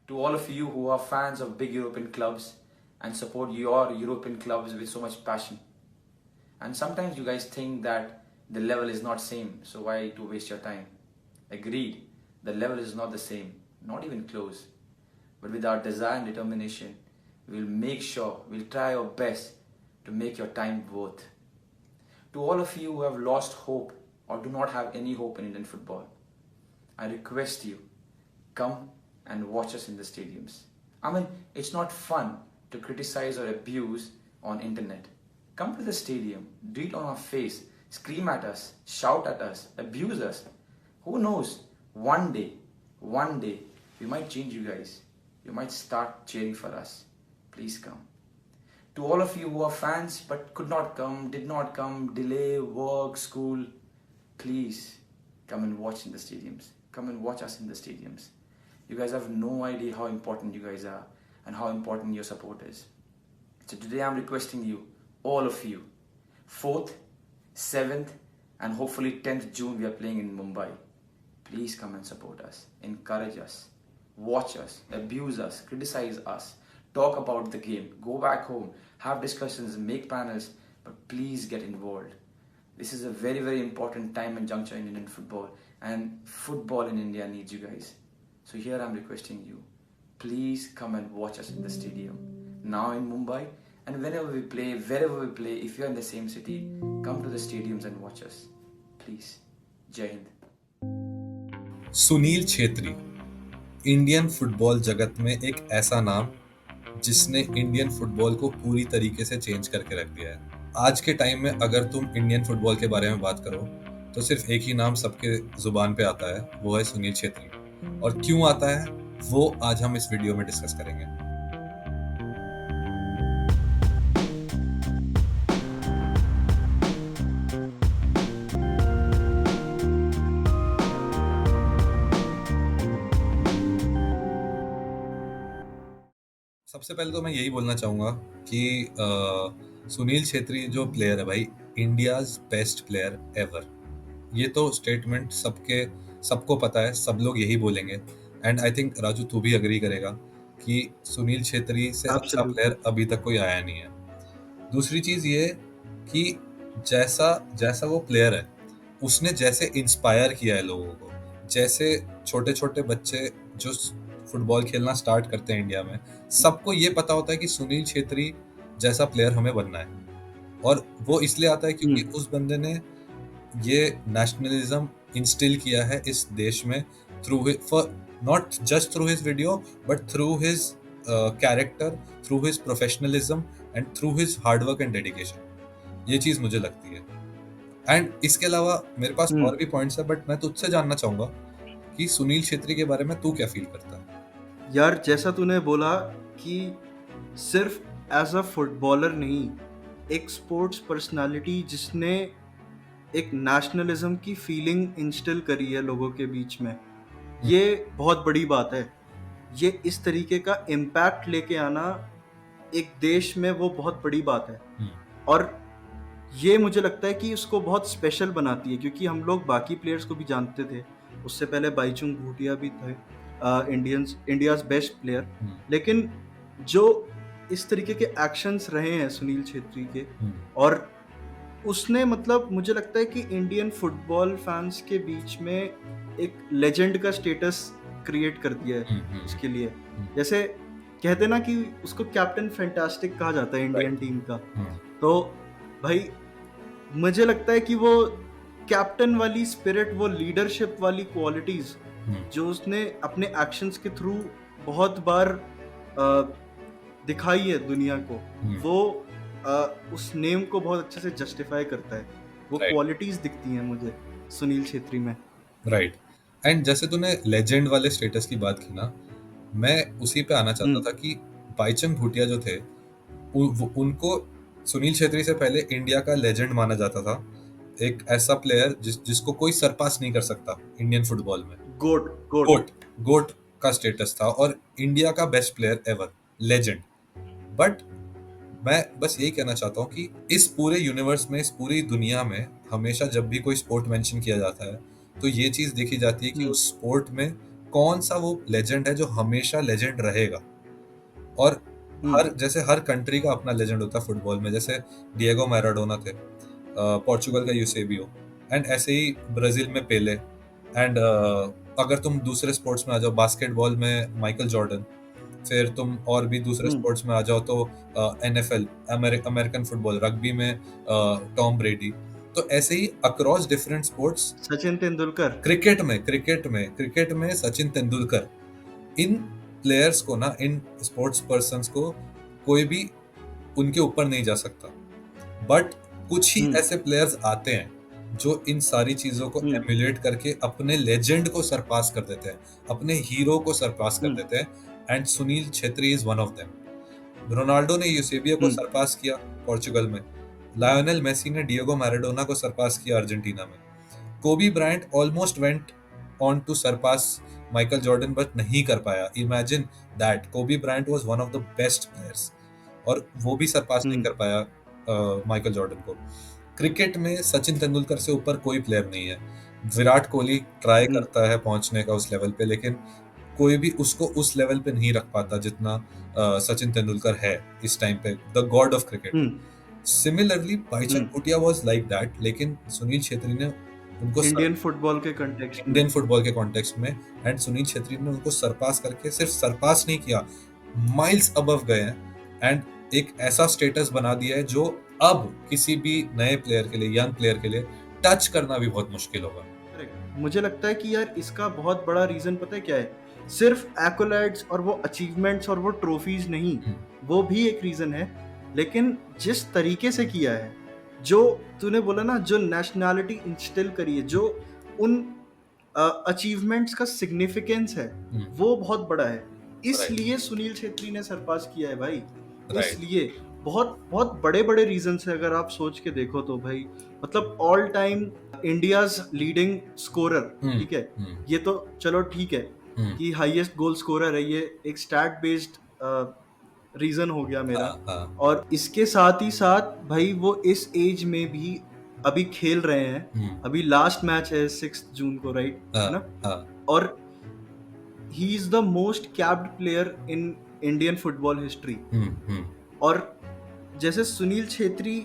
To all of you who are fans of big European clubs and support your European clubs with so much passion. And sometimes you guys think that the level is not same, so why to waste your time? Agreed, the level is not the same, not even close. But with our desire and determination, we'll make sure, we'll try our best to make your time worth. To all of you who have lost hope or do not have any hope in Indian football, I request you, come and watch us in the stadiums. I mean, it's not fun to criticize or abuse on internet. Come to the stadium, do it on our face, scream at us, shout at us, abuse us. Who knows? One day, we might change you guys. You might start cheering for us. Please come. To all of you who are fans but could not come, did not come, delay, work, school, please come and watch in the stadiums. Come and watch us in the stadiums. You guys have no idea how important you guys are and how important your support is. So today I'm requesting you, all of you, 4th, 7th and hopefully 10th June we are playing in Mumbai. Please come and support us, encourage us, watch us, abuse us, criticize us, talk about the game, go back home, have discussions, make panels, but please get involved. This is a very, very important time and juncture in Indian football, and football in India needs you guys. So here I'm requesting you, please come and watch us in the stadium, now in Mumbai, and whenever we play, wherever we play, if you're in the same city, come to the stadiums and watch us. Please. Jai Hind. Sunil Chhetri Indian football जगत में एक ऐसा नाम जिसने Indian football को पूरी तरीके से चेंज करके रख दिया है। आज के टाइम में अगर तुम इंडियन फुटबॉल के बारे में बात करो तो सिर्फ एक ही नाम सबके जुबान पे आता है, वो है सुनील छेत्री। और क्यों आता है वो आज हम इस वीडियो में डिस्कस करेंगे। सबसे पहले तो मैं यही बोलना चाहूँगा कि सुनील छेत्री जो प्लेयर है भाई, इंडियाज बेस्ट प्लेयर एवर। ये तो स्टेटमेंट सबको पता है, सब लोग यही बोलेंगे। एंड आई थिंक राजू तू भी अग्री करेगा कि सुनील छेत्री से अच्छा Absolutely. प्लेयर अभी तक कोई आया नहीं है। दूसरी चीज ये कि जैसा वो प्लेयर है, उसने जैसे इंस्पायर किया है लोगों को, जैसे छोटे छोटे बच्चे जो फुटबॉल खेलना स्टार्ट करते हैं इंडिया में, सबको ये पता होता है कि सुनील छेत्री जैसा प्लेयर हमें बनना है। और वो इसलिए आता है क्योंकि उस बंदे ने ये नेशनलिज्म इंस्टिल किया है इस देश में, not just through his video but through his character, through his professionalism and through his hard work and dedication. ये चीज मुझे लगती है। एंड इसके अलावा मेरे पास और भी पॉइंट्स है, बट मैं तुझसे जानना चाहूंगा कि सुनील छेत्री के बारे में तू क्या फील करता है। यार, जैसा तूने बोला कि सिर्फ एज अ फुटबॉलर नहीं, एक स्पोर्ट्स पर्सनालिटी जिसने एक नेशनलिज्म की फीलिंग इंस्टिल करी है लोगों के बीच में, ये बहुत बड़ी बात है। ये इस तरीके का इम्पैक्ट लेके आना एक देश में, वो बहुत बड़ी बात है। और ये मुझे लगता है कि उसको बहुत स्पेशल बनाती है, क्योंकि हम लोग बाकी प्लेयर्स को भी जानते थे। उससे पहले बाईचुंग भूटिया भी थे इंडियाज बेस्ट प्लेयर, लेकिन जो इस तरीके के एक्शंस रहे हैं सुनील छेत्री के, और उसने मतलब मुझे लगता है कि इंडियन फुटबॉल फैंस के बीच में एक लेजेंड का स्टेटस क्रिएट कर दिया है उसके लिए। जैसे कहते ना कि उसको कैप्टन फैंटास्टिक कहा जाता है इंडियन टीम का। तो भाई मुझे लगता है कि वो कैप्टन वाली स्पिरिट, वो लीडरशिप वाली क्वालिटीज जो उसने अपने एक्शंस के थ्रू बहुत बार दिखाई है दुनिया को, वो उस नेम को बहुत अच्छे से जस्टिफाई करता है। वो क्वालिटीज दिखती हैं मुझे सुनील छेत्री में। राइट। एंड जैसे तूने लेजेंड वाले स्टेटस की बात की ना, मैं उसी पे आना चाहता था कि बाईचुंग भूटिया जो थे, उनको सुनील छेत्री से पहले इंडिया का लेजेंड माना जाता था। एक ऐसा प्लेयर जिसको कोई सरपास नहीं कर सकता इंडियन फुटबॉल में। गोट का स्टेटस था और इंडिया का best player ever, legend. But मैं बस यही कहना चाहता हूँ कि इस पूरे यूनिवर्स में, इस पूरी दुनिया में हमेशा जब भी कोई स्पोर्ट मेंशन किया जाता है तो ये चीज देखी जाती है कि उस स्पोर्ट में कौन सा वो लेजेंड है जो हमेशा लेजेंड रहेगा। और जैसे हर कंट्री का अपना लेजेंड होता है फुटबॉल में, जैसे डिएगो मैराडोना थे, पोर्चुगल का यूसेबियो, एंड ऐसे ही ब्राजील में पेले, एंड अगर तुम दूसरे स्पोर्ट्स में आ जाओ, बास्केटबॉल में माइकल जॉर्डन, फिर तुम और भी दूसरे स्पोर्ट्स में आ जाओ तो NFL, अमेरिकन फुटबॉल, रग्बी में टॉम ब्रेडी। तो ऐसे ही across different sports, Sachin Tendulkar. Cricket में सचिन तेंदुलकर, इन प्लेयर्स को ना, इन स्पोर्ट्स पर्सन्स को कोई भी उनके ऊपर नहीं जा सकता। बट कुछ ही ऐसे प्लेयर्स आते हैं जो इन सारी चीजों को एमुलेट करके अपने लेजेंड को सरपास कर देते हैं, अपने हीरो को सरपास कर देते हैं, and Sunil Chhetri is one of them. Ronaldo ने यूसेबियो को सरपास किया पोर्चुगल में, लायोनेल मेसी ने डिएगो मैराडोना को सरपास किया अर्जेंटीना में, Kobe Bryant almost went on to surpass Michael Jordan but नहीं कर पाया। Imagine that, Kobe Bryant was one of the best players और वो भी सरपास नहीं कर पाया माइकल जॉर्डन को। क्रिकेट में सचिन तेंदुलकर से ऊपर कोई प्लेयर नहीं है। विराट कोहली ट्राई करता है पहुंचने का उस लेवल पे, लेकिन कोई भी उसको उस लेवल पे नहीं रख पाता जितना सचिन तेंदुलकर है इस टाइम पे, the God of cricket. Similarly Bhaichung Bhutia was like that, लेकिन सुनील छेत्री ने उनको इंडियन फुटबॉल के कॉन्टेक्स्ट में एंड सुनील छेत्री ने उनको सरपास करके, सिर्फ सरपास नहीं किया, माइल्स अबव गए हैं, एंड एक ऐसा स्टेटस बना दिया है जो अब किसी भी नए प्लेयर के लिए, यंग प्लेयर के लिए टच करना भी बहुत मुश्किल होगा। मुझे लगता है कि यार इसका बहुत बड़ा रीजन पता है क्या है, सिर्फ एक्कोलाइड्स और वो अचीवमेंट्स और वो ट्रॉफीज नहीं, वो भी एक रीजन है, लेकिन जिस तरीके से किया है, जो तूने बोला ना, जो नेशनैलिटी इंस्टिल करी है, जो उन अचीवमेंट्स का सिग्निफिकेंस है, वो बहुत बड़ा है। इसलिए सुनील छेत्री ने सरपास किया है भाई, इसलिए बहुत बहुत बड़े बड़े रीजंस है अगर आप सोच के देखो तो भाई। मतलब all time India's leading scorer, ठीक है, ये तो चलो ठीक है कि हाईएस्ट गोल स्कोरर है, ये एक स्टैट बेस्ड रीजन हो गया मेरा। और इसके साथ ही साथ भाई वो इस एज में भी अभी खेल रहे हैं, अभी लास्ट मैच है 6 जून को, राइट, है ना, और he is the most capped player in Indian football history. और जैसे सुनील छेत्री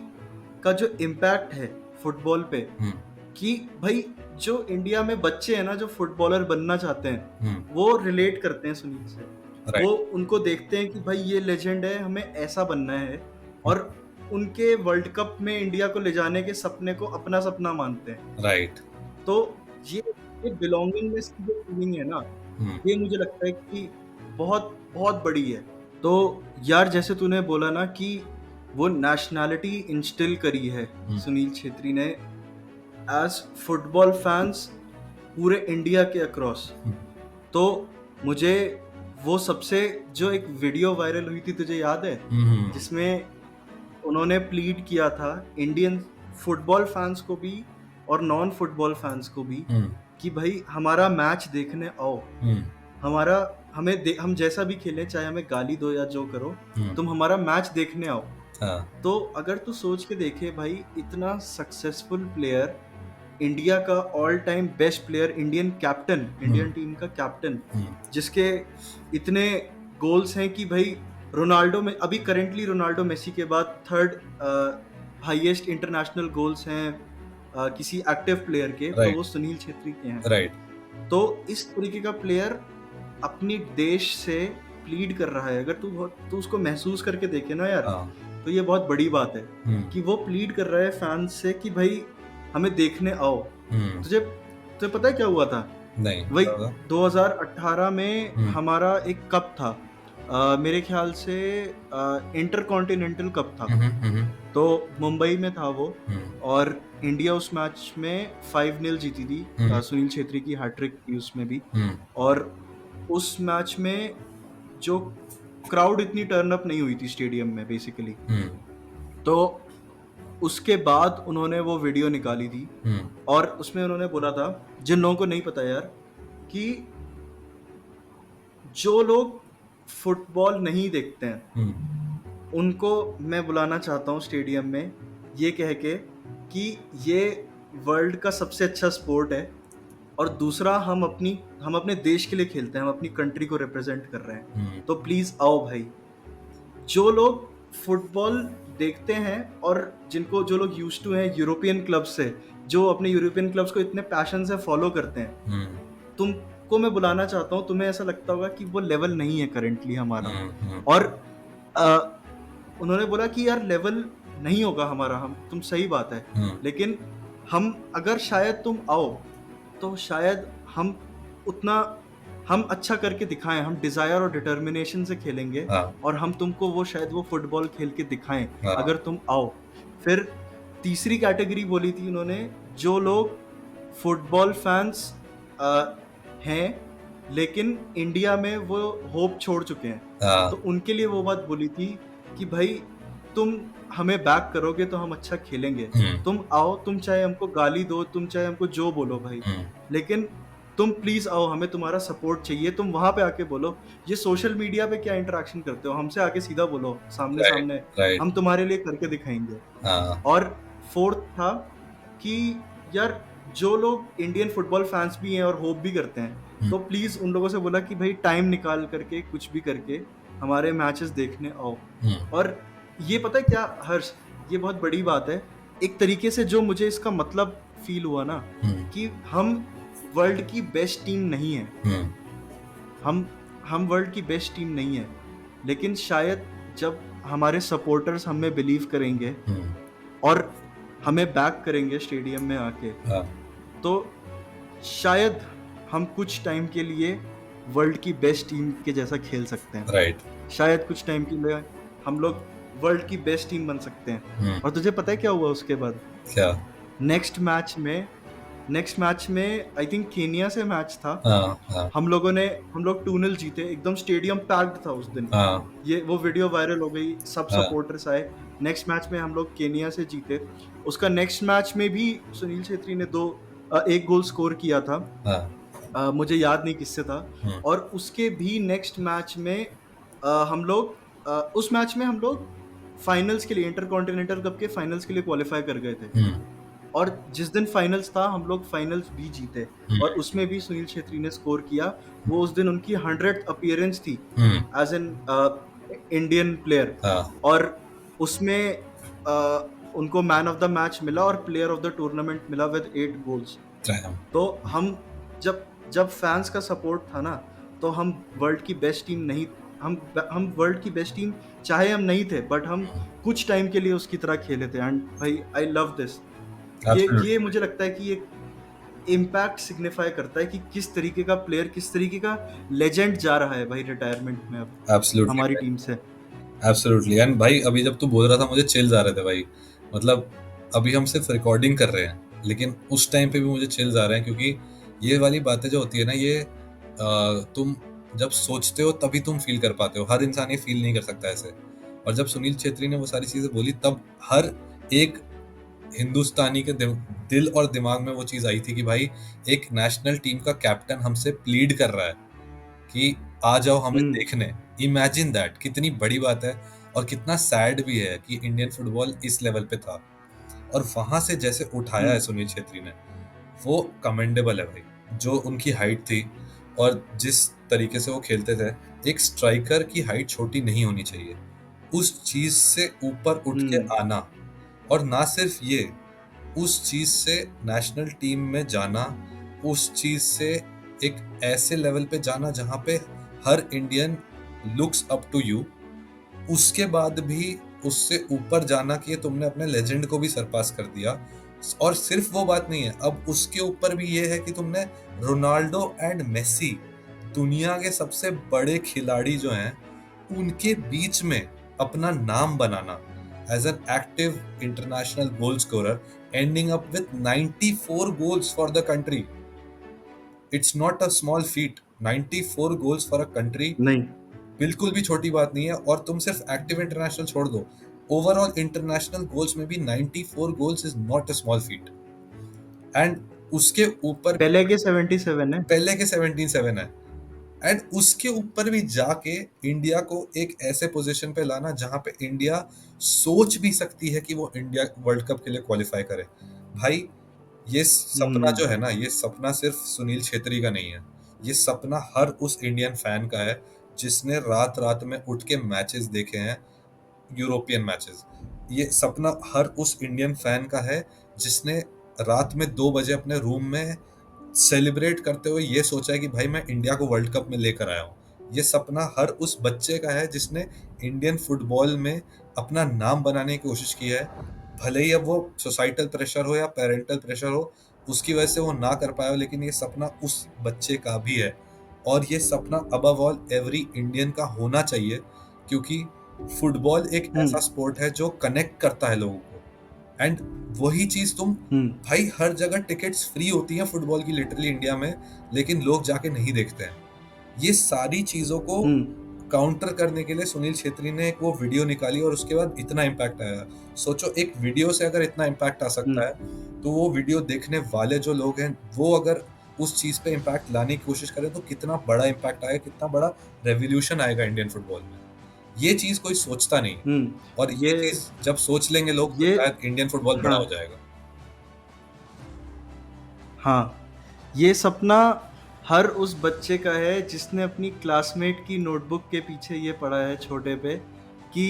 का जो इम्पैक्ट है फुटबॉल पे, कि भाई जो इंडिया में बच्चे हैं ना जो फुटबॉलर बनना चाहते हैं, वो रिलेट करते हैं सुनील से, वो उनको देखते हैं कि भाई ये लेजेंड है, हमें ऐसा बनना है, और उनके वर्ल्ड कप में इंडिया को ले जाने के सपने को अपना सपना मानते हैं, राइट। तो ये बिलोंगिंगनेस की जो फीलिंग है ना, ये मुझे लगता है कि बहुत बहुत बड़ी है। तो यार जैसे तूने बोला ना कि वो नेशनैलिटी इंस्टिल करी है सुनील छेत्री ने एज फुटबॉल फैंस पूरे इंडिया के अक्रॉस, तो मुझे वो सबसे जो एक वीडियो वायरल हुई थी, तुझे याद है, जिसमें उन्होंने प्लीड किया था इंडियन फुटबॉल फैंस को भी और नॉन फुटबॉल फैंस को भी कि भाई हमारा मैच देखने आओ, हम जैसा भी खेलें, चाहे हमें गाली दो या जो करो, तुम हमारा मैच देखने आओ। तो अगर तू सोच के देखे भाई, इतना सक्सेसफुल प्लेयर, इंडिया का all time best player, Indian captain, Indian team का कैप्टन, जिसके इतने गोल्स हैं कि भाई रोनाल्डो में अभी करेंटली रोनाल्डो मेसी के बाद 3rd हाईएस्ट इंटरनेशनल गोल्स हैं किसी एक्टिव प्लेयर के, तो वो सुनील छेत्री के हैं। तो इस तरीके का प्लेयर अपनी देश से प्लीड कर रहा है, अगर तू उसको महसूस करके देखे ना यार, तो ये बहुत बड़ी बात है कि वो प्लीड कर रहा है फैंस से कि भाई हमें देखने आओ। तुझे पता है क्या हुआ था? नहीं, वही 2018 में हमारा एक कप था, मेरे ख्याल से इंटरकॉन्टिनेंटल कप था, तो मुंबई में था वो, और इंडिया उस मैच में 5-0 जीती थी, सुनील छेत्री की हैट्रिक थी उसमें भी, और उस मैच में जो क्राउड इतनी टर्न अप नहीं हुई थी स्टेडियम में बेसिकली, तो उसके बाद उन्होंने वो वीडियो निकाली थी, और उसमें उन्होंने बोला था, जिन लोगों को नहीं पता यार, कि जो लोग फुटबॉल नहीं देखते हैं उनको मैं बुलाना चाहता हूँ स्टेडियम में, ये कह के कि ये वर्ल्ड का सबसे अच्छा स्पोर्ट है, और दूसरा हम अपने देश के लिए खेलते हैं, हम अपनी कंट्री को रिप्रेजेंट कर रहे हैं। तो प्लीज आओ भाई। जो लोग फुटबॉल देखते हैं और जो लोग यूज्ड टू हैं यूरोपियन क्लब्स से, जो अपने यूरोपियन क्लब्स को इतने पैशन से फॉलो करते हैं, तुमको मैं बुलाना चाहता हूँ। तुम्हें ऐसा लगता होगा कि वो लेवल नहीं है करेंटली हमारा, और उन्होंने बोला कि यार लेवल नहीं होगा हमारा, तुम सही बात है, लेकिन हम अगर शायद तुम आओ तो शायद हम अच्छा करके दिखाएं, हम डिजायर और डिटर्मिनेशन से खेलेंगे, और हम तुमको वो फुटबॉल खेल के दिखाएं अगर तुम आओ। फिर तीसरी कैटेगरी बोली थी उन्होंने, जो लोग फुटबॉल फैंस हैं लेकिन इंडिया में वो होप छोड़ चुके हैं, तो उनके लिए वो बात बोली थी कि भाई तुम हमें बैक करोगे तो हम अच्छा खेलेंगे, तुम आओ, तुम चाहे हमको गाली दो, तुम चाहे हमको जो बोलो भाई, लेकिन तुम प्लीज आओ, हमें तुम्हारा सपोर्ट चाहिए। तुम वहां पे आके बोलो, ये सोशल मीडिया पे क्या इंटरेक्शन करते हो, हमसे आके सीधा बोलो सामने सामने, हम तुम्हारे लिए करके दिखाएंगे। और फोर्थ था कि यार जो लोग इंडियन फुटबॉल फैंस भी हैं और होप भी करते हैं, तो प्लीज उन लोगों से बोला कि भाई टाइम निकाल करके कुछ भी करके हमारे मैचेस देखने आओ। और ये पता है क्या हर्ष, ये बहुत बड़ी बात है एक तरीके से, जो मुझे इसका मतलब फील हुआ ना, कि हम वर्ल्ड की बेस्ट टीम नहीं है, हम वर्ल्ड की बेस्ट टीम नहीं है, लेकिन शायद जब हमारे सपोर्टर्स हम में बिलीव करेंगे और हमें बैक करेंगे स्टेडियम में आके, तो शायद हम कुछ टाइम के लिए वर्ल्ड की बेस्ट टीम के जैसा खेल सकते हैं। शायद कुछ टाइम के लिए हम लोग वर्ल्ड की बेस्ट टीम बन सकते हैं। और तुझे पता है क्या हुआ उसके बाद? क्या? नेक्स्ट मैच में आई थिंक केनिया से मैच था। हम लोग 2-0 जीते, एकदम स्टेडियम पैक्ड था उस दिन। ये वो वीडियो वायरल हो गई, सब सपोर्टर्स आए। नेक्स्ट मैच में हम लोग केनिया से जीते। उसका नेक्स्ट मैच में भी सुनील छेत्री ने एक गोल स्कोर किया था। मुझे याद नहीं किससे था। और उसके भी नेक्स्ट मैच में उस मैच में हम लोग फाइनल्स के लिए, इंटरकॉन्टिनेंटल कप के फाइनल्स के लिए क्वालिफाई कर गए थे। और जिस दिन फाइनल्स था हम लोग फाइनल्स भी जीते, और उसमें भी सुनील छेत्री ने स्कोर किया। वो उस दिन उनकी 100th अपीयरेंस थी एज एन इंडियन प्लेयर, और उसमें उनको मैन ऑफ द मैच मिला और प्लेयर ऑफ द टूर्नामेंट मिला विद 8 गोल्स। तो हम जब फैंस का सपोर्ट था ना, तो हम वर्ल्ड की बेस्ट टीम नहीं, हम वर्ल्ड की बेस्ट टीम चाहे हम नहीं थे, बट हम कुछ टाइम के लिए उसकी तरह खेले थे। एंड भाई आई लव दिस। ये मुझे लगता है कि एक इम्पैक्ट सिग्निफाई करता है कि किस तरीके का प्लेयर, किस तरीके का लेजेंड जा रहा है भाई रिटायरमेंट में अब हमारी टीम से। एब्सोल्युटली। एंड भाई अभी जब तू बोल रहा था मुझे चिल्स आ रहे थे भाई। मतलब अभी हम सिर्फ रिकॉर्डिंग कर रहे हैं, लेकिन उस टाइम पे भी मुझे चिल्स आ रहे हैं, क्योंकि ये वाली बातें जो होती है ना, ये तुम जब सोचते हो तभी तुम फील कर पाते हो। हर इंसान ये फील नहीं कर सकता ऐसे। और जब सुनील छेत्री ने वो सारी चीजें बोली, तब हर एक हिंदुस्तानी के दिल और दिमाग में वो चीज आई थी कि भाई एक नेशनल टीम का कैप्टन हमसे प्लीड कर रहा है कि आ जाओ हमें देखने। इमेजिन दैट, कितनी बड़ी बात है। और कितना सैड भी है कि इंडियन फुटबॉल इस लेवल पे था, और वहां से जैसे उठाया है सुनील छेत्री ने, वो कमेंडेबल है भाई। जो उनकी हाइट थी और जिस तरीके से वो खेलते थे, एक स्ट्राइकर की हाइट छोटी नहीं होनी चाहिए, उस चीज से ऊपर उठ के आना, और ना सिर्फ ये, उस चीज से नेशनल टीम में जाना, उस चीज से एक ऐसे लेवल पे जाना जहां पे हर Indian looks up to you, उसके बाद भी उससे ऊपर जाना कि तुमने अपने लेजेंड को भी सरपास कर दिया। और सिर्फ वो बात नहीं है, अब उसके ऊपर भी ये है कि तुमने रोनाल्डो एंड मेसी, दुनिया के सबसे बड़े खिलाड़ी जो हैं, उनके बीच में अपना नाम बनाना as an active international goal scorer, ending up with 94 goals for the country. It's not a small feat. 94 goals for a country नहीं, बिल्कुल भी छोटी बात नहीं है। और तुम सिर्फ एक्टिव इंटरनेशनल छोड़ दो, ओवरऑल इंटरनेशनल गोल्स में भी 94 goals is not a small feet. And उसके ऊपर पहले के 77 है। एंड उसके ऊपर भी जाके इंडिया को एक ऐसे पोजीशन पे लाना जहां पे इंडिया सोच भी सकती है कि वो इंडिया वर्ल्ड कप के लिए क्वालिफाई करे। भाई ये सपना हम्म जो है ना, ये सपना सिर्फ सुनील छेत्री का नहीं है, ये सपना हर उस इंडियन फैन का है जिसने रात रात में उठ के मैचेस देखे हैं, यूरोपियन मैचेस। ये सपना हर उस इंडियन फैन का है जिसने रात में 2 बजे अपने रूम में सेलिब्रेट करते हुए ये सोचा है कि भाई मैं इंडिया को वर्ल्ड कप में लेकर आया हूँ। ये सपना हर उस बच्चे का है जिसने इंडियन फुटबॉल में अपना नाम बनाने की कोशिश की है, भले ही अब वो सोसाइटल प्रेशर हो या पेरेंटल प्रेशर हो, उसकी वजह से वो ना कर पाया हो, लेकिन ये सपना उस बच्चे का भी है। और ये सपना अबव ऑल एवरी इंडियन का होना चाहिए, क्योंकि फुटबॉल एक ऐसा हम्म स्पोर्ट है जो कनेक्ट करता है लोगों को। एंड वही चीज तुम, हम्म भाई हर जगह टिकट्स फ्री होती हैं फुटबॉल की लिटरली इंडिया में, लेकिन लोग जाके नहीं देखते हैं। ये सारी चीजों को हम्म काउंटर करने के लिए सुनील छेत्री ने एक वो वीडियो निकाली और उसके बाद इतना इम्पैक्ट आया। सोचो, एक वीडियो से अगर इतना इम्पैक्ट आ सकता हम्म है, तो वो वीडियो देखने वाले जो लोग हैं वो अगर उस चीज पे इम्पैक्ट लाने की कोशिश करें तो कितना बड़ा इम्पैक्ट आएगा, कितना बड़ा रेवोल्यूशन आएगा इंडियन फुटबॉल में। ये चीज कोई सोचता नहीं, और ये ये चीज जब सोच लेंगे लोग तो ये शायद इंडियन फुटबॉल बड़ा हाँ हो जाएगा। हाँ ये सपना हर उस बच्चे का है जिसने अपनी क्लासमेट की नोटबुक के पीछे ये पढ़ा है छोटे पे कि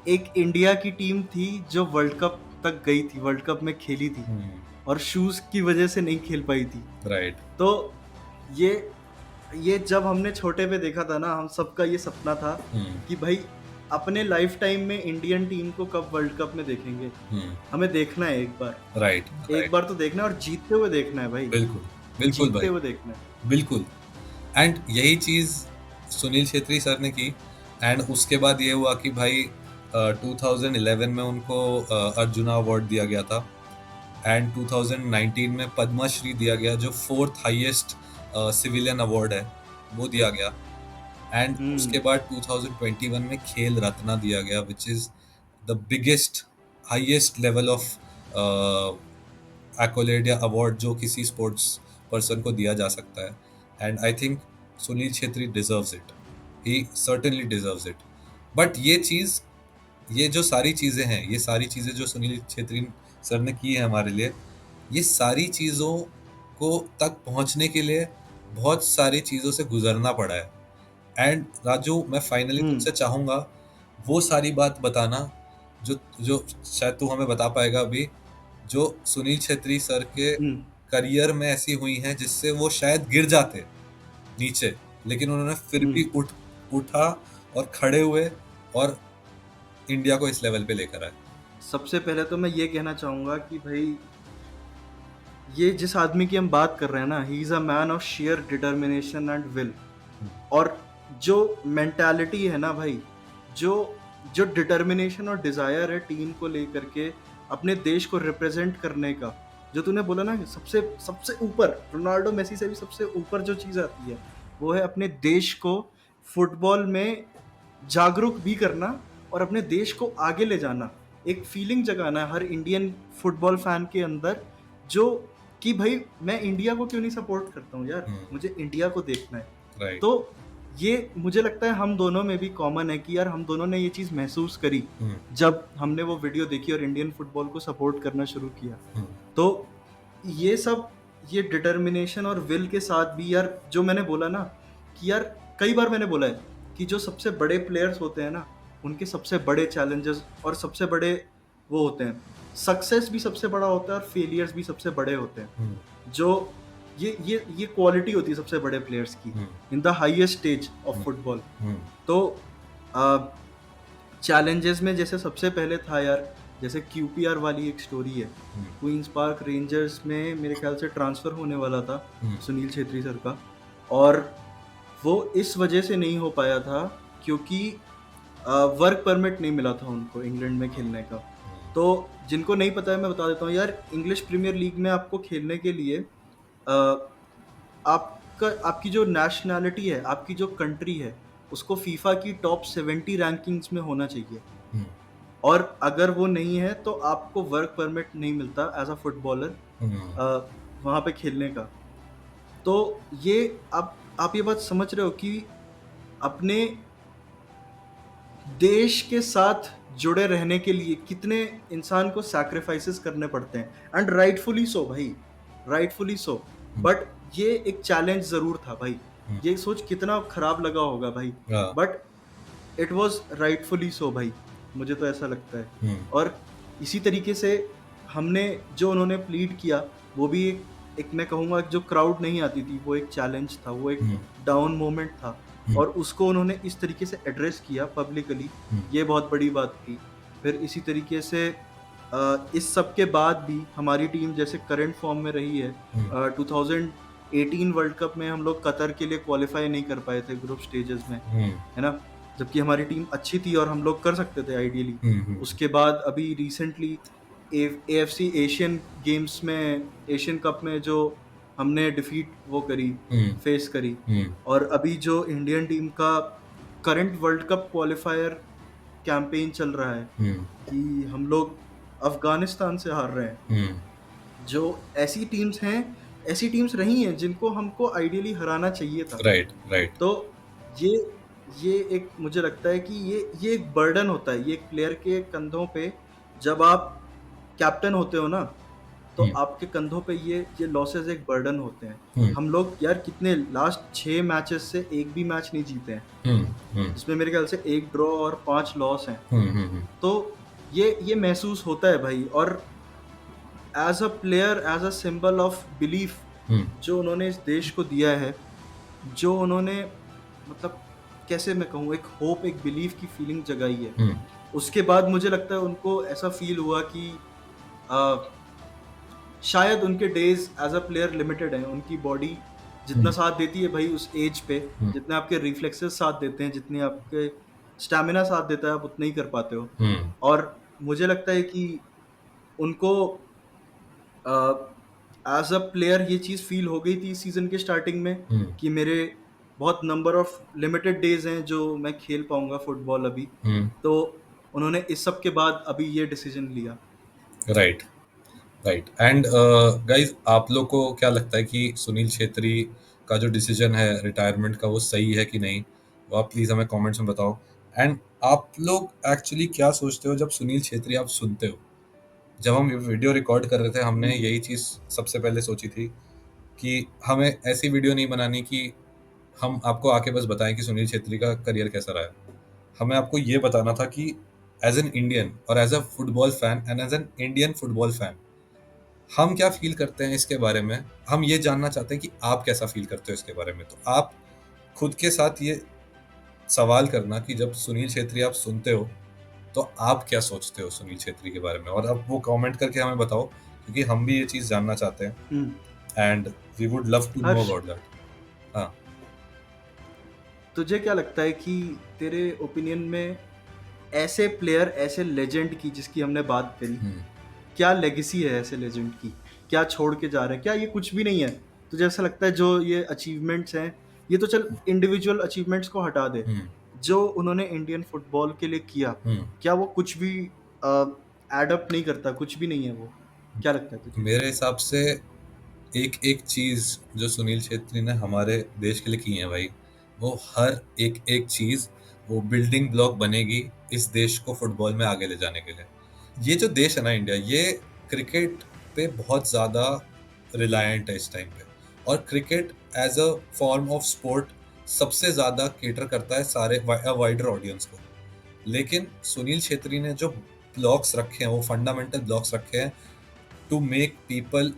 एक इंडिया की टीम थी जो वर्ल्ड कप तक गई थी, वर्ल्ड कप में खेली थी और शूज की वजह से नहीं खेल पाई थी। राइट। तो ये ये जब हमने छोटे पे देखा था ना, हम सबका ये सपना था कि भाई अपने लाइफ टाइम में इंडियन टीम को कब वर्ल्ड कप में देखेंगे, हमें देखना है एक बार, राइट। एक बार तो देखना है और जीतते हुए देखना है भाई, बिल्कुल बिल्कुल जीतते भाई, हुए देखना है। बिल्कुल। एंड यही चीज सुनील छेत्री सर ने की। एंड उसके बाद ये हुआ कि भाई 2011 में उनको अर्जुना अवार्ड दिया गया था, एंड 2019 में पद्मश्री दिया गया, जो 4th हाईएस्ट सिविलियन अवार्ड है, वो दिया गया। एंड उसके बाद 2021 में खेल रत्ना दिया गया, which is the biggest highest level of accolade या अवार्ड जो किसी स्पोर्ट्स पर्सन को दिया जा सकता है। And I think Sunil Chhetri deserves it, he certainly deserves it. But ये जो सारी चीज़ें हैं, ये सारी चीज़ें जो सुनील छेत्री सर ने की है हमारे लिए, ये सारी चीज़ों को तक पहुंचने के लिए बहुत सारी चीज़ों से गुजरना पड़ा है। एंड राजू, मैं फाइनली तुमसे चाहूँगा वो सारी बात बताना जो जो शायद तू हमें बता पाएगा अभी, जो सुनील छेत्री सर के करियर में ऐसी हुई हैं जिससे वो शायद गिर जाते नीचे, लेकिन उन्होंने फिर भी उठा और खड़े हुए और इंडिया को इस लेवल पे लेकर आए। सबसे पहले तो मैं ये कहना चाहूँगा कि भाई ये जिस आदमी की हम बात कर रहे हैं ना, he is a man of share determination and will. और जो मेंटालिटी है ना भाई, जो जो डिटर्मिनेशन और डिज़ायर है टीम को लेकर के अपने देश को रिप्रेजेंट करने का, जो तूने बोला ना सबसे सबसे ऊपर, रोनाल्डो मेसी से भी सबसे ऊपर जो चीज़ आती है वो है अपने देश को फुटबॉल में जागरूक भी करना और अपने देश को आगे ले जाना, एक फीलिंग जगाना है हर इंडियन फुटबॉल फैन के अंदर, जो कि भाई मैं इंडिया को क्यों नहीं सपोर्ट करता हूँ यार, मुझे इंडिया को देखना है। राइट। तो ये मुझे लगता है हम दोनों में भी कॉमन है कि यार हम दोनों ने ये चीज़ महसूस करी जब हमने वो वीडियो देखी और इंडियन फुटबॉल को सपोर्ट करना शुरू किया। तो ये सब, ये डिटर्मिनेशन और विल के साथ भी यार, जो मैंने बोला ना कि यार कई बार मैंने बोला है कि जो सबसे बड़े प्लेयर्स होते हैं ना, उनके सबसे बड़े चैलेंजेस और सबसे बड़े वो होते हैं, सक्सेस भी सबसे बड़ा होता है और फेलियर्स भी सबसे बड़े होते हैं। जो ये क्वालिटी होती है सबसे बड़े प्लेयर्स की in the highest stage of football. तो चैलेंजेस में जैसे सबसे पहले था यार, जैसे QPR वाली एक स्टोरी है, क्वींस पार्क रेंजर्स में मेरे ख्याल से ट्रांसफ़र होने वाला था सुनील छेत्री सर का, और वो इस वजह से नहीं हो पाया था क्योंकि वर्क परमिट नहीं मिला था उनको इंग्लैंड में खेलने का। तो जिनको नहीं पता है मैं बता देता हूँ यार, इंग्लिश प्रीमियर लीग में आपको खेलने के लिए आपकी जो नेशनैलिटी है, आपकी जो कंट्री है, उसको फीफा की टॉप 70 रैंकिंग्स में होना चाहिए, और अगर वो नहीं है तो आपको वर्क परमिट नहीं मिलता एज अ फुटबॉलर वहाँ पे खेलने का। तो ये आप ये बात समझ रहे हो कि अपने देश के साथ जुड़े रहने के लिए कितने इंसान को सैक्रिफाइसेस करने पड़ते हैं, एंड राइटफुली सो भाई। राइटफुली सो, हम्म, बट ये एक चैलेंज जरूर था भाई। हम्म, ये सोच कितना खराब लगा होगा भाई, हाँ, but it was rightfully so भाई, मुझे तो ऐसा लगता है। हम्म, और इसी तरीके से हमने जो उन्होंने प्लीड किया, वो भी एक मैं कहूँगा जो क्राउड नहीं आती थी, वो एक चैलेंज था, वो एक हम्म, डाउन मोमेंट था, हम्म, और उसको उन्होंने इस तरीके से एड्रेस किया पब्लिकली, हम्म, ये बहुत बड़ी बात थी। फिर इसी तरीके से इस सब के बाद भी हमारी टीम जैसे करंट फॉर्म में रही है, हम्म, 2018 वर्ल्ड कप में हम लोग कतर के लिए क्वालिफाई नहीं कर पाए थे ग्रुप स्टेजेस में, हम्म, है ना? जबकि हमारी टीम अच्छी थी और हम लोग कर सकते थे आइडियली। हम्म, उसके बाद अभी रिसेंटली एएफसी एशियन गेम्स में, एशियन कप में जो हमने डिफीट वो करी, हम्म, फेस करी, हम्म, और अभी जो इंडियन टीम का current world cup qualifier campaign चल रहा है हम्म, कि हम लोग अफगानिस्तान से हार रहे हैं, हम्म, जो ऐसी टीम्स हैं, ऐसी टीम्स रही हैं जिनको हमको आइडियली हराना चाहिए था। राइट, राइट, तो ये ये एक मुझे लगता है कि ये एक बर्डन होता है, ये एक प्लेयर के कंधों पे, जब आप कैप्टन होते हो ना, तो हम्म, आपके कंधों पे ये लॉसेस एक बर्डन होते हैं। हम्म, हम लोग यार कितने लास्ट 6 मैचेस से एक भी मैच नहीं जीते हैं, हम्म, हम्म, जिसमें मेरे ख्याल से 1 ड्रॉ और 5 लॉस हैं। हम्म, हम्म, तो ये महसूस होता है भाई, और as a player, as a symbol of belief hmm, जो उन्होंने इस देश को दिया है, जो उन्होंने मतलब कैसे मैं कहूँ, एक होप, एक बिलीफ की फीलिंग जगाई है। हम्म, उसके बाद मुझे लगता है उनको ऐसा फील हुआ कि अ, शायद उनके days as a player limited हैं। उनकी बॉडी जितना हम्म, साथ देती है भाई उस एज पे, हम्म, जितने आपके रिफ्लेक्सेस साथ देते हैं, जितने आपके स्टैमिना साथ देता है, आप उतना ही कर पाते हो। हम्म, और मुझे लगता है कि उनको एज अ प्लेयर ये चीज़ फील हो गई थी सीजन के स्टार्टिंग में हम्म, कि मेरे बहुत नंबर ऑफ लिमिटेड डेज हैं जो मैं खेल पाऊंगा फुटबॉल अभी। हम्म, तो उन्होंने इस सब के बाद अभी ये डिसीजन लिया। Right, right. एंड गाइज, आप लोग को क्या लगता है कि सुनील छेत्री का जो डिसीजन है रिटायरमेंट का, वो सही है कि नहीं? वो आप प्लीज़ हमें कमेंट्स में बताओ। एंड आप लोग एक्चुअली क्या सोचते हो जब सुनील छेत्री आप सुनते हो? जब हम वीडियो रिकॉर्ड कर रहे थे, हमने हम्म, यही चीज़ सबसे पहले सोची थी कि हमें ऐसी वीडियो नहीं बनानी कि हम आपको आके बस बताएं कि सुनील छेत्री का करियर कैसा रहा है। हमें आपको ये बताना था कि एज एन इंडियन और as a football fan and as an Indian football fan हम क्या फील करते हैं इसके बारे में। हम ये जानना चाहते हैं कि आप कैसा फील करते हो इसके बारे में। तो आप खुद के साथ ये सवाल करना कि जब सुनील छेत्री आप सुनते हो तो आप क्या सोचते हो सुनील छेत्री के बारे में, और आप वो कमेंट करके हमें बताओ, क्योंकि हम भी ये चीज़ जानना चाहते हैं हम्म। And we would love to know Harsh, about that. हाँ। तुझे क्या लगता है कि तेरे ओपिनियन में ऐसे प्लेयर, ऐसे लेजेंड की जिसकी हमने बात करी, हम्म, क्या लेगेसी है ऐसे लेजेंड की? क्या छोड़ के जा रहे हैं? क्या ये कुछ भी नहीं है? तुझे ऐसा लगता है जो ये अचीवमेंट्स हैं, ये तो चल इंडिविजुअल अचीवमेंट्स को हटा दे, हम्म, जो उन्होंने इंडियन फुटबॉल के लिए किया, हम्म। क्या वो कुछ भी एड अप नहीं करता? कुछ भी नहीं है वो? क्या लगता है तुझे? मेरे हिसाब से एक एक चीज़ जो सुनील छेत्री ने हमारे देश के लिए की है भाई, वो हर एक एक चीज़ वो बिल्डिंग ब्लॉक बनेगी इस देश को फुटबॉल में आगे ले जाने के लिए। ये जो देश है ना इंडिया, ये क्रिकेट पे बहुत ज़्यादा रिलायंट है इस टाइम पे। और cricket as a form of sport सबसे ज़्यादा केटर करता है सारे वाइडर ऑडियंस को। लेकिन सुनील छेत्री ने जो ब्लॉक्स रखे हैं, वो फंडामेंटल ब्लॉक्स रखे हैं to make people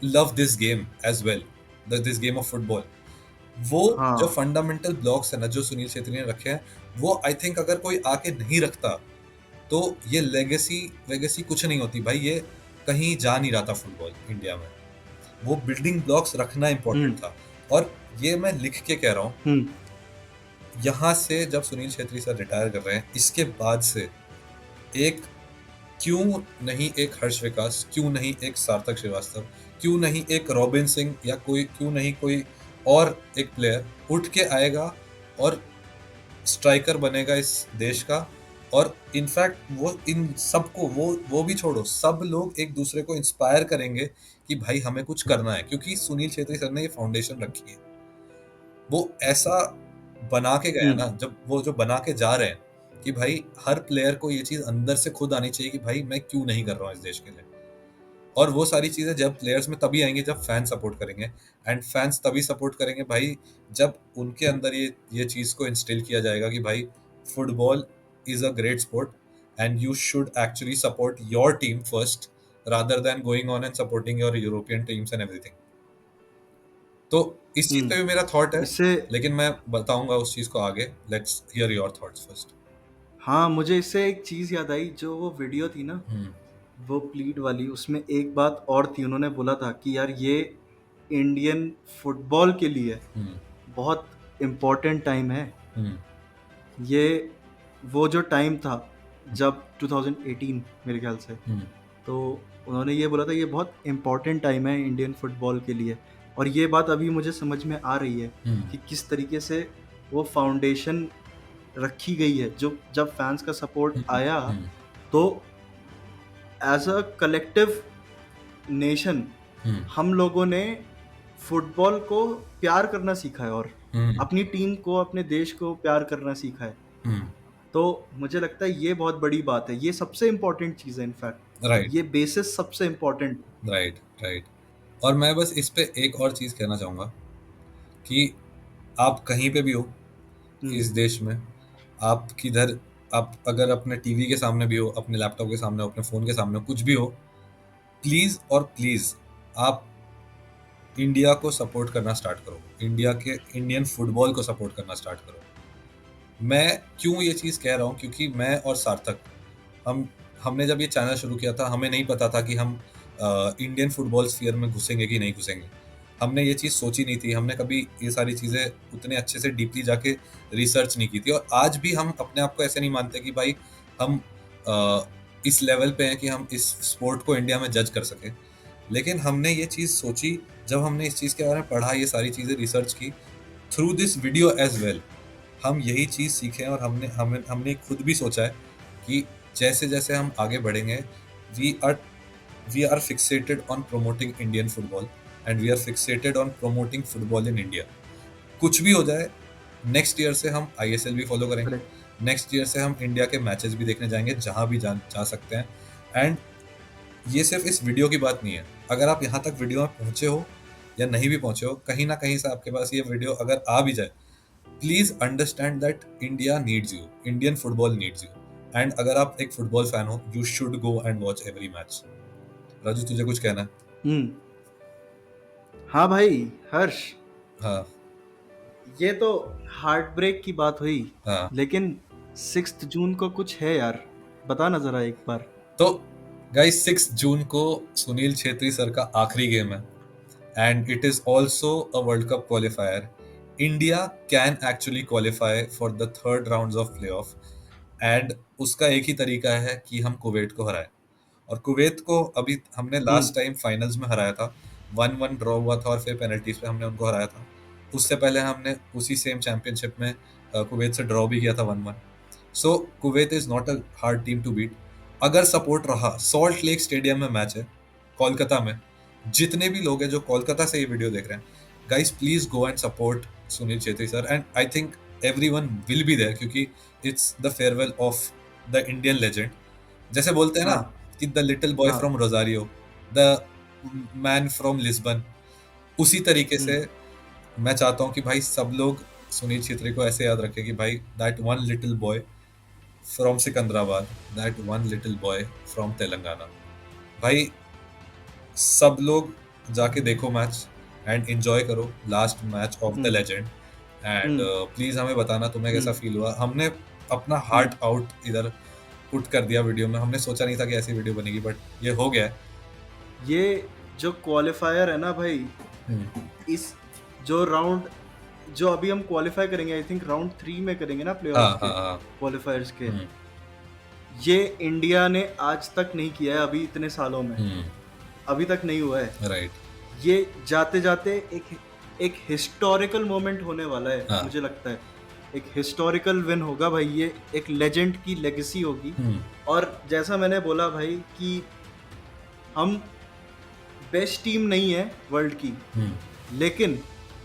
love this game as well, this game of football. वो जो हाँ। फंडामेंटल ब्लॉक्स है ना जो सुनील छेत्री ने रखे हैं, वो आई थिंक अगर कोई आके नहीं रखता तो ये लेगेसी वेगेसी कुछ नहीं होती भाई। ये कहीं जा नहीं रहा था फुटबॉल इंडिया में। वो बिल्डिंग ब्लॉक्स रखना इंपॉर्टेंट हम्म, था। और ये मैं लिख के कह रहा हूँ, हम्म, यहाँ से जब सुनील छेत्री सर रिटायर कर रहे हैं, इसके बाद से एक, क्यों नहीं एक हर्ष विकास, क्यों नहीं एक सार्थक श्रीवास्तव, क्यों नहीं एक रॉबिन सिंह, या कोई क्यों नहीं कोई और एक प्लेयर उठ के आएगा और स्ट्राइकर बनेगा इस देश का। और इनफैक्ट वो इन सबको, वो भी छोड़ो, सब लोग एक दूसरे को इंस्पायर करेंगे कि भाई हमें कुछ करना है, क्योंकि सुनील छेत्री सर ने ये फाउंडेशन रखी है। वो ऐसा बना के गए हैं हम्म, ना, जब वो जो बना के जा रहे हैं कि भाई हर प्लेयर को ये चीज अंदर से खुद आनी चाहिए कि भाई मैं क्यों नहीं कर रहा हूँ इस देश के लिए। और वो सारी चीजें जब प्लेयर्स में तभी आएंगी जब फैन सपोर्ट करेंगे, एंड फैंस तभी सपोर्ट करेंगे भाई जब उनके अंदर ये चीज को इंस्टिल किया जाएगा कि भाई football is a great sport and you should actually support your team first rather than going on and supporting your European teams and everything. तो इस चीज पे भी मेरा थॉट है, इससे लेकिन मैं बताऊंगा उस चीज को आगे। Let's hear your thoughts first. हाँ, मुझे इससे एक चीज़ याद आई, जो वो वीडियो थी ना, वो प्लीड वाली, उसमें एक बात और थी। उन्होंने बोला था कि यार ये इंडियन फुटबॉल के लिए बहुत इम्पोर्टेंट टाइम है। ये वो जो टाइम था जब 2018 मेरे ख्याल से, तो उन्होंने ये बोला था ये बहुत इम्पोर्टेंट टाइम है इंडियन फुटबॉल के लिए। और ये बात अभी मुझे समझ में आ रही है कि किस तरीके से वो फाउंडेशन रखी गई है। जो जब फैंस का सपोर्ट आया तो एज अ कलेक्टिव नेशन हम लोगों ने फुटबॉल को प्यार करना सीखा है और अपनी टीम को, अपने देश को प्यार करना सीखा है। तो मुझे लगता है ये बहुत बड़ी बात है, ये सबसे इम्पोर्टेंट चीज़ है। इनफैक्ट राइट ये बेसिस सबसे इम्पोर्टेंट। Right right. और मैं बस इस पे एक और चीज कहना चाहूंगा कि आप कहीं पे भी हो इस देश में, आप किधर, आप अगर अपने टीवी के सामने भी हो, अपने लैपटॉप के सामने हो, अपने फोन के सामने हो, कुछ भी हो, प्लीज और प्लीज आप इंडिया को सपोर्ट करना स्टार्ट करो, इंडियन फुटबॉल को सपोर्ट करना स्टार्ट करो। मैं क्यों ये चीज़ कह रहा हूँ, क्योंकि मैं और सार्थक हमने जब ये चैनल शुरू किया था, हमें नहीं पता था कि हम इंडियन फुटबॉल स्फीयर में घुसेंगे कि नहीं घुसेंगे। हमने ये चीज़ सोची नहीं थी, हमने कभी ये सारी चीज़ें उतने अच्छे से डीपली जाके रिसर्च नहीं की थी। और आज भी हम अपने आप को ऐसे नहीं मानते कि भाई हम इस लेवल पे हैं कि हम इस स्पोर्ट को इंडिया में जज कर सकें। लेकिन हमने ये चीज़ सोची जब हमने इस चीज़ के बारे में पढ़ा, ये सारी चीज़ें रिसर्च की through this video as well. हम यही चीज़ सीखे और हमने खुद भी सोचा है कि जैसे जैसे हम आगे बढ़ेंगे, we are fixated on promoting Indian football and we are fixated on promoting football in India. कुछ भी हो जाए, नेक्स्ट ईयर से हम ISL भी फॉलो करेंगे, नेक्स्ट ईयर से हम इंडिया के मैचेस भी देखने जाएंगे जहाँ भी जा सकते हैं। एंड ये सिर्फ इस वीडियो की बात नहीं है, अगर आप यहाँ तक वीडियो में पहुँचे हो या नहीं भी पहुँचे हो, कहीं ना कहीं से आपके पास ये वीडियो अगर आ भी जाए, please understand that India needs you, Indian football needs you. And अगर आप एक फुटबॉल फैन हो, you should go and watch every match. Raju, तुझे कुछ कहना है? हाँ भाई हर्ष, हाँ ये तो हार्ट ब्रेक की बात हुई, हाँ। लेकिन 6 जून को कुछ है यार, बता ना जरा एक बार। तो गाइस 6 जून को सुनील छेत्री सर का आखिरी गेम है and it is also a world cup qualifier. India can actually qualify for the 3rd rounds of playoff and उसका एक ही तरीका है कि हम कुवैत को हराएं। और कुवैत को अभी हमने लास्ट टाइम फाइनल्स में हराया था, 1-1 ड्रॉ हुआ था और फिर पेनल्टीज पे हमने उनको हराया था। उससे पहले हमने उसी सेम चैंपियनशिप में कुवैत से ड्रॉ भी किया था 1-1। So Kuwait is not a hard team to beat. अगर सपोर्ट रहा, सॉल्ट लेक स्टेडियम में मैच है कोलकाता में, जितने भी लोग हैं जो कोलकाता से ये वीडियो देख रहे हैं, guys please go and support Sunil Chhetri sir and I think everyone will be there, क्योंकि it's the farewell of the Indian legend. जैसे बोलते हैं ना कि the little boy from Rosario, the man from Lisbon, उसी तरीके से मैं चाहता हूँ कि भाई सब लोग सुनील छेत्री को ऐसे याद रखें कि भाई that one little boy from Secunderabad, that one little boy from Telangana. भाई सब लोग जाके देखो मैच एंड एंजॉय करो last match of the legend. And please हमें बताना तुम्हें कैसा फील हुआ। हमने अपना हार्ट आउट इधर पुट कर दिया वीडियो में, हमने सोचा नहीं था कि ऐसी वीडियो बनेगी, बट ये हो गया है। ये जो क्वालिफायर है ना भाई, इस जो राउंड जो अभी हम क्वालिफाई करेंगे, आई थिंक राउंड 3 में करेंगे ना प्लेऑफ्स के, क्वालिफायर्स के, ये इंडिया ने आज तक नहीं किया है अभी इतने सालों में, अभी तक नहीं हुआ है। राइट। ये जाते जाते एक हिस्टोरिकल मोमेंट होने वाला है। मुझे लगता है एक हिस्टोरिकल विन होगा भाई, ये एक लेजेंड की लेगेसी होगी। और जैसा मैंने बोला भाई कि हम बेस्ट टीम नहीं है वर्ल्ड की, लेकिन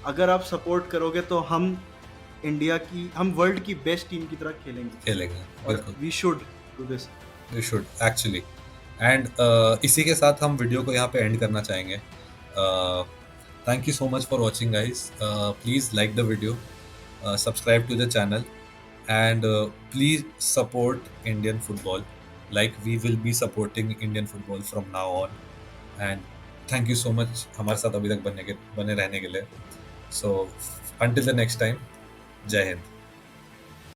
अगर आप सपोर्ट करोगे तो हम वर्ल्ड की बेस्ट टीम की तरह खेलेंगे। बिल्कुल। We should do this, we should actually. And इसी के साथ हम वीडियो को यहाँ पे एंड करना चाहेंगे. Thank you so much for watching guys. Please like the video, subscribe to the channel, and please support Indian football like we will be supporting Indian football from now on. And thank you so much हमारे साथ अभी तक बने रहने के लिए. So until the next time, जय हिंद.